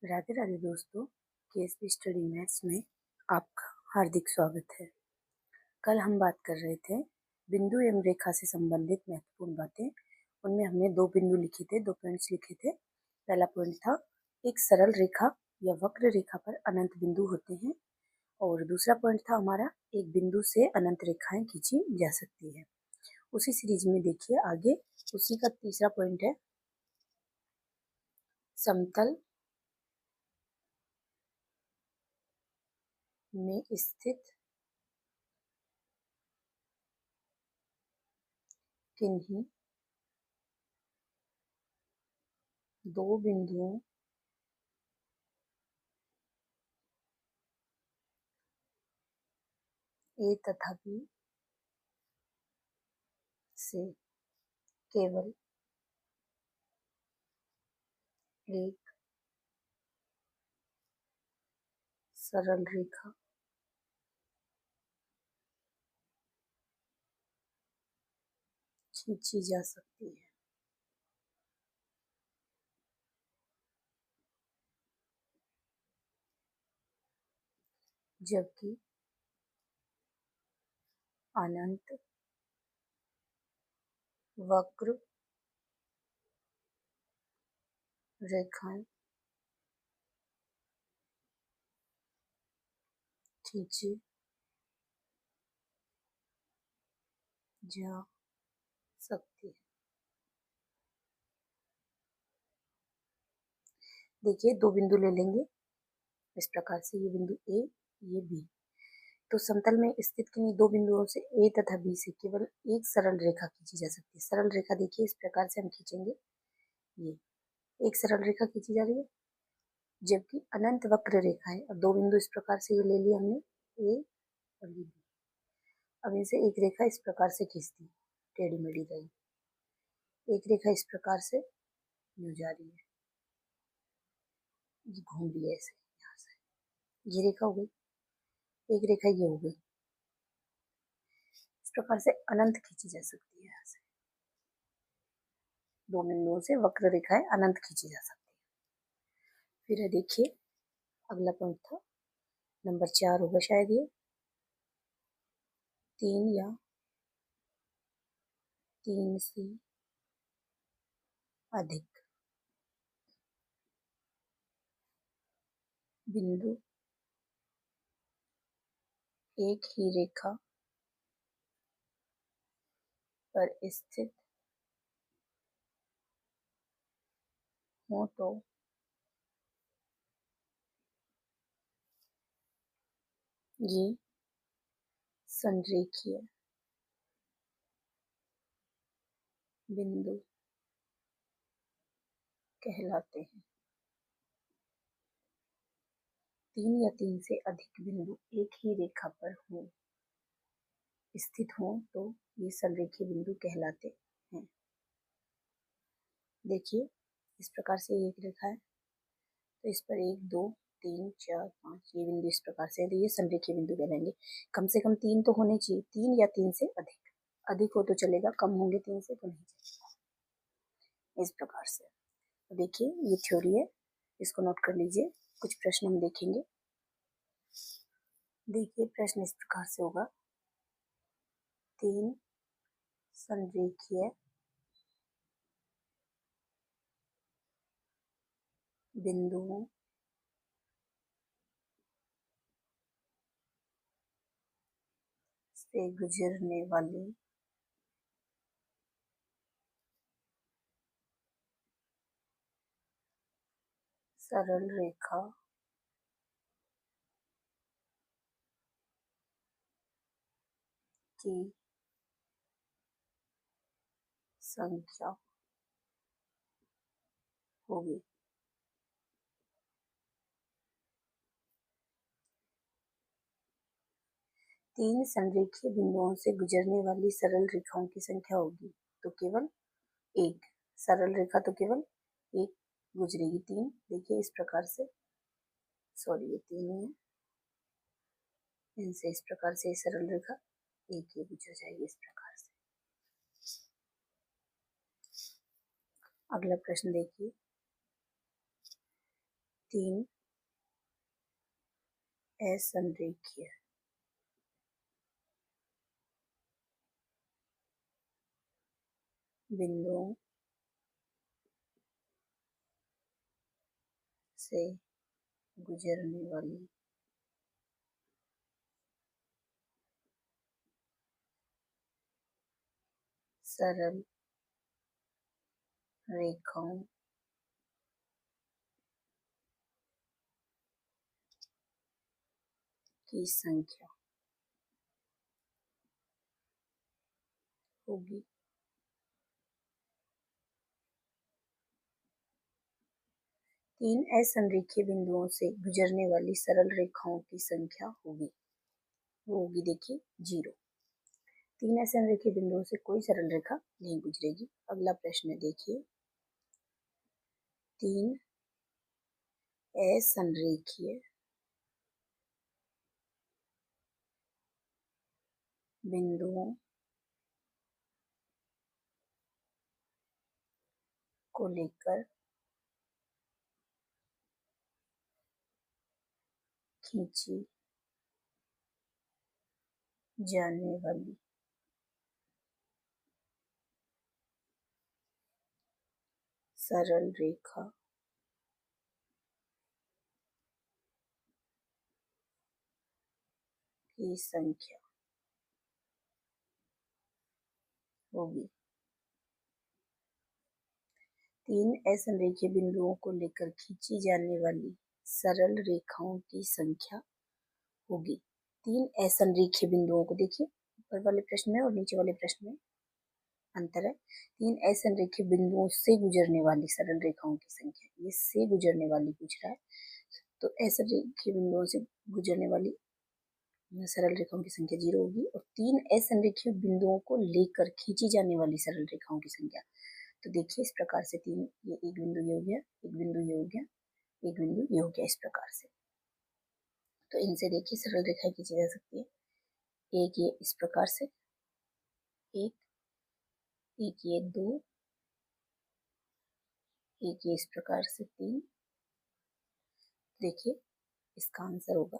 राधे राधे दोस्तों, Ksp study maths में आपका हार्दिक स्वागत है। कल हम बात कर रहे थे बिंदु एवं रेखा से संबंधित महत्वपूर्ण बातें। उनमें हमने दो बिंदु लिखे थे, दो पॉइंट्स लिखे थे। पहला पॉइंट था एक सरल रेखा या वक्र रेखा पर अनंत बिंदु होते हैं, और दूसरा पॉइंट था हमारा एक बिंदु से अनंत रेखाएं खींची जा सकती है। उसी सीरीज में देखिए आगे उसी का तीसरा पॉइंट है समतल में स्थित किन्हीं दो बिंदुओं ए तथा बी से केवल एक सरल रेखा खींची जा सकती है, जबकि अनंत वक्र रेखाएं खींची जा सकती है। देखिए दो बिंदु ले लेंगे इस प्रकार से, ये बिंदु ए, ये बी। तो समतल में स्थित किन्हीं दो बिंदुओं से ए तथा बी से केवल एक सरल रेखा खींची जा सकती है। सरल रेखा देखिए इस प्रकार से हम खींचेंगे, ये एक सरल रेखा खींची जा रही है, जबकि अनंत वक्र रेखा है। अब दो बिंदु इस प्रकार से ये ले लिया हमने, ए और ये बी। अब इनसे एक रेखा इस प्रकार से खींचती, टेढ़ी मेढ़ी गई, एक रेखा इस प्रकार से यूं जा रही है, ये घूम रही है ऐसे, यहाँ से ये रेखा हो गई, एक रेखा ये हो गई। इस प्रकार से अनंत खींची जा सकती है, यहाँ से दो बिंदुओं से वक्र रेखाएं अनंत खींची जा सकती है। फिर देखिए अगला पॉइंट था नंबर 4 होगा शायद, ये 3 या 3 से अधिक बिंदु एक ही रेखा पर स्थित हो तो ये संरेखीय बिंदु कहलाते हैं। 3 या 3 से अधिक बिंदु एक ही रेखा पर हो स्थित हो तो ये संरेखीय बिंदु कहलाते हैं। देखिए इस प्रकार से एक रेखा है, तो इस पर 1 2 3 4 5 ये बिंदु इस प्रकार से, तो ये संरेखीय बिंदु कहलाएंगे। कम से कम 3 तो होने चाहिए, 3 या 3 से अधिक, अधिक हो तो चलेगा, कम होंगे 3 से तो नहीं चलेगा। इस प्रकार से तो देखिए ये थ्योरी है, इसको नोट कर लीजिए। कुछ प्रश्न हम देखेंगे। देखिए प्रश्न इस प्रकार से होगा, 3 संरेखीय बिंदुओं से गुजरने वाली सरल रेखा की संख्या होगी। तीन संरेखीय बिंदुओं से गुजरने वाली सरल रेखाओं की संख्या होगी तो केवल एक। सरल रेखा तो केवल एक गुजरेगी, 3 देखिए इस प्रकार से, सॉरी ये 3 ही है, इनसे इस प्रकार से सरल रेखा एक ही गुजर जाएगी इस प्रकार से। अगला प्रश्न देखिए, तीन असंरेखीय बिंदुओं से गुजरने वाली सरल रेखाओं की संख्या होगी। तीन असंरेखीय बिंदुओं से गुजरने वाली सरल रेखाओं की संख्या होगी, वो होगी देखिए 0। तीन असंरेखीय बिंदुओं से कोई सरल रेखा नहीं गुजरेगी। अगला प्रश्न देखिए, तीन असंरेखीय बिंदुओं को लेकर खींची जाने वाली सरल रेखा की संख्या होगी। तीन असंरेखीय बिंदुओं को लेकर खींची जाने वाली सरल रेखाओं की संख्या होगी। तीन असंरेखीय बिंदुओं को देखिए, ऊपर वाले प्रश्न में और नीचे वाले प्रश्न में अंतर है। तीन असंरेखीय बिंदुओं से गुजरने वाली सरल रेखाओं की संख्या, ये से गुजरने वाली पूछ रहा है, तो असंरेखीय बिंदुओं से गुजरने वाली सरल रेखाओं की संख्या 0 होगी। और तीन असंरेखीय बिंदुओं को लेकर खींची जाने वाली सरल रेखाओं की संख्या, तो देखिए इस प्रकार से तीन, ये एक बिंदु ये हो गया, एक बिंदु ये हो गया, एक बिंदु ये हो गया, इस प्रकार से। तो इनसे देखिए सरल रेखाएं खींची जा सकती है। एक ये इस प्रकार से, एक ये 2, एक ये इस प्रकार से 3। देखिए इसका आंसर होगा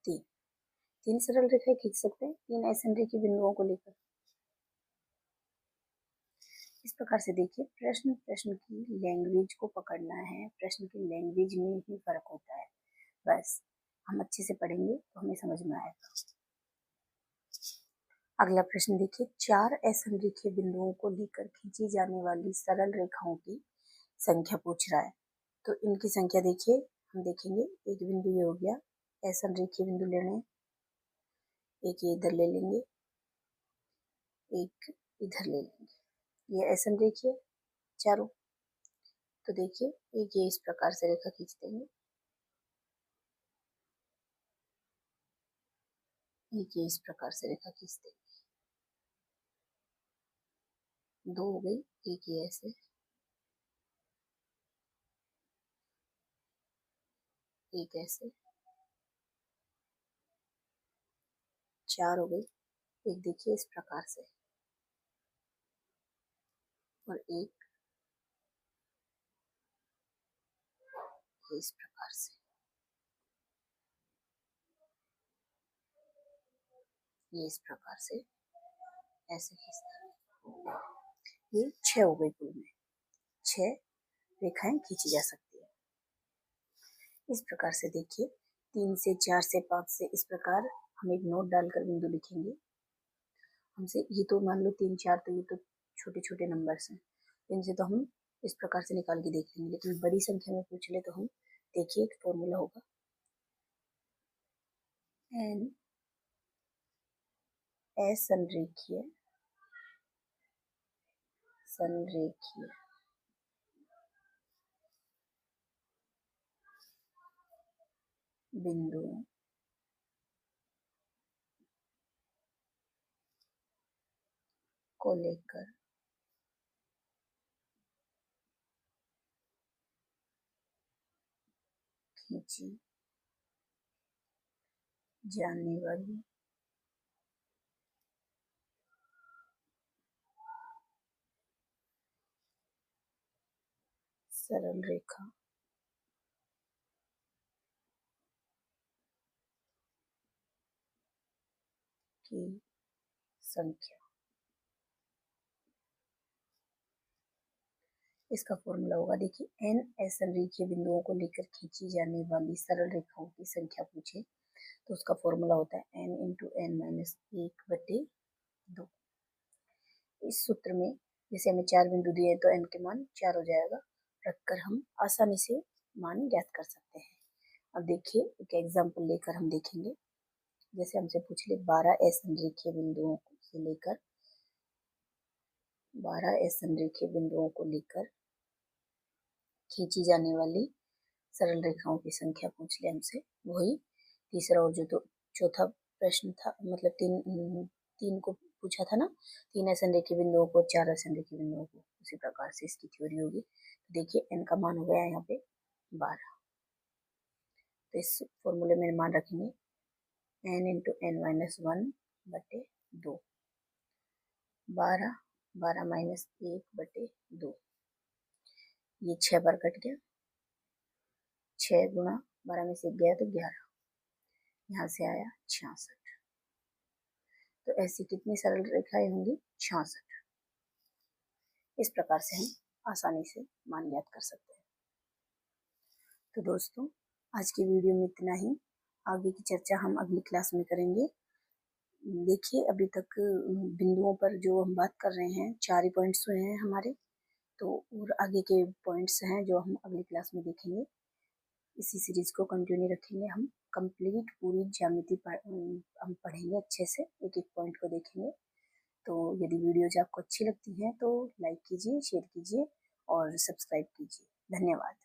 3। तीन सरल रेखाएं खींच सकते हैं तीन असंरेखीय बिंदुओं को लेकर। इस प्रकार से देखिए प्रश्न की लैंग्वेज को पकड़ना है, प्रश्न की लैंग्वेज में ही फर्क होता है। बस हम अच्छे से पढ़ेंगे तो हमें समझ में आएगा। अगला प्रश्न देखिए, चार असंरेखीय बिंदुओं को लेकर खींची जाने वाली सरल रेखाओं की संख्या पूछ रहा है। तो इनकी संख्या देखिए, हम देखेंगे, एक बिंदु ये हो गया, असंरेखीय बिंदु लेने, एक ये इधर ले लेंगे, एक इधर ले लेंगे, ये असंरेखीय चारों। तो देखिए एक ये इस प्रकार से रेखा खींच देंगे, एक ये इस प्रकार से रेखा खींच देंगे, दो हो गई, एक ये ऐसे, एक ऐसे, चार हो गई, एक देखिए इस प्रकार से, और एक इस प्रकार से, ये इस प्रकार से ऐसे खींचते हैं। ये 6 हो गई, कुल में 6 रेखाएं खींची जा सकती है। इस प्रकार से देखिए 3 से 4 से 5 से, इस प्रकार हम एक नोट डालकर बिंदु लिखेंगे। हमसे ये तो मान लो 3 4, तो ये तो छोटे छोटे नंबर्स हैं, इनसे तो हम इस प्रकार से निकाल के देख लेंगे। लेकिन बड़ी संख्या में पूछ ले तो हम देखिए एक फॉर्मूला होगा, एन असंरेखीय संरेखीय बिंदुओं को लेकर खींची जाने वाली सरल रेखा की संख्या। इसका फॉर्मूला होगा, देखिए n असंरेखीय बिंदुओं को लेकर खींची जाने वाली सरल रेखाओं की संख्या पूछे तो उसका फॉर्मूला होता है n इंटू n माइनस 1/2। इस सूत्र में जैसे हमें 4 बिंदु दिए तो n के मान 4 हो जाएगा, रखकर हम आसानी से मान ज्ञात कर सकते हैं। अब देखिए एक एग्जाम्पल लेकर हम देखेंगे। जैसे हमसे पूछ ले 12 असंरेखीय बिंदुओं से लेकर 12 असंरेखीय बिंदुओं को लेकर खींची जाने वाली सरल रेखाओं की संख्या पूछ ले हमसे। वही तीसरा और जो तो चौथा प्रश्न था, मतलब तीन को पूछा था ना, 3 असंरेखीय बिंदुओं को 4 असंरेखीय बिंदुओं को, उसी प्रकार से इसकी थ्योरी होगी। देखिए n का मान हो गया यहाँ पे 12, तो इस फॉर्मूले में मान रखेंगे n into n minus 1/2। 12 minus 1/2, ये 6 बार कट गया, 6 गुणा 12 में से 1 गया तो 11, यहाँ से आया 66। तो ऐसी कितनी सरल रेखाएं होंगी? 66। इस प्रकार से हम आसानी से मान ज्ञात कर सकते हैं। तो दोस्तों आज की वीडियो में इतना ही, आगे की चर्चा हम अगली क्लास में करेंगे। देखिए अभी तक बिंदुओं पर जो हम बात कर रहे हैं 4 ही पॉइंट्स हुए हैं हमारे, तो और आगे के पॉइंट्स हैं जो हम अगली क्लास में देखेंगे। इसी सीरीज को कंटिन्यू रखेंगे, हम कंप्लीट पूरी ज्यामिति हम पढ़ेंगे, अच्छे से एक एक पॉइंट को देखेंगे। तो यदि वीडियोज आपको अच्छी लगती हैं तो लाइक कीजिए, शेयर कीजिए और सब्सक्राइब कीजिए। धन्यवाद।